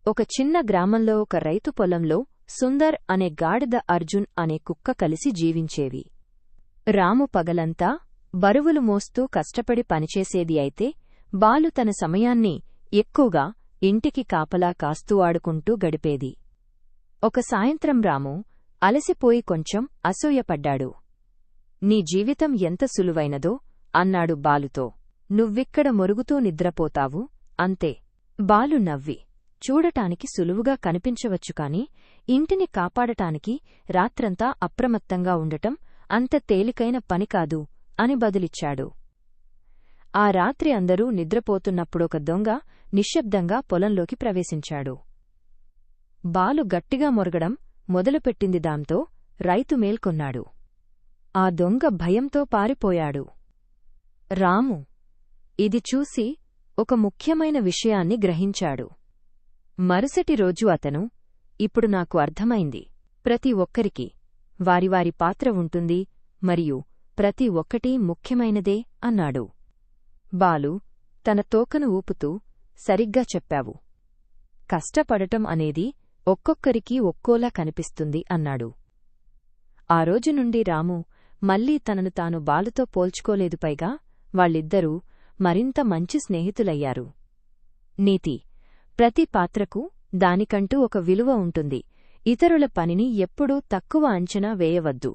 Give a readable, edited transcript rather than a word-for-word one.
ఒక చిన్న గ్రామంలో ఒక రైతు పొలంలో సుందర్ అనే గాడిద అర్జున్ అనే కుక్క కలిసి జీవించేవి. రాము పగలంతా బరువులు మోస్తూ కష్టపడి పనిచేసేది అయితే బాలు తన సమయాన్ని ఎక్కువగా ఇంటికి కాపలా కాస్తూ ఆడుకుంటూ గడిపేది. ఒక సాయంత్రం రాము అలసిపోయి కొంచెం అసూయపడ్డాడు. నీ జీవితం ఎంత సులువైనదో అన్నాడు బాలుతో. నువ్విక్కడ మొరుగుతూ నిద్రపోతావు అంతే. బాలు నవ్వి, చూడటానికి సులువుగా కనిపించవచ్చు కాని ఇంటిని కాపాడటానికి రాత్రంతా అప్రమత్తంగా ఉండటం అంత తేలికైన పనికాదు అని బదులిచ్చాడు. ఆ రాత్రి అందరూ నిద్రపోతున్నప్పుడొక దొంగ నిశ్శబ్దంగా పొలంలోకి ప్రవేశించాడు. బాలు గట్టిగా మొరగడం మొదలుపెట్టింది. దాంతో రైతు మేల్కొన్నాడు. ఆ దొంగ భయంతో పారిపోయాడు. రాము ఇది చూసి ఒక ముఖ్యమైన విషయాన్ని గ్రహించాడు. మరుసటి రోజు అతను, ఇప్పుడు నాకు అర్థమైంది. ప్రతి ఒక్కరికి వారివారి పాత్ర ఉంటుంది మరియు ప్రతి ఒక్కటీ ముఖ్యమైనదే అన్నాడు. బాలు తన తోకను ఊపుతూ, సరిగ్గా చెప్పావు. కష్టపడటం అనేది ఒక్కొక్కరికీ ఒక్కోలా కనిపిస్తుంది అన్నాడు. ఆ రోజు నుండి రాము మళ్లీ తనను తాను బాలుతో పోల్చుకోలేదు. పైగా వాళ్ళిద్దరూ మరింత మంచి స్నేహితులయ్యారు. నీతి: ప్రతి పాత్రకు దానికంటూ ఒక విలువ ఉంటుంది. ఇతరుల పనిని ఎప్పుడూ తక్కువ అంచనా వేయవద్దు.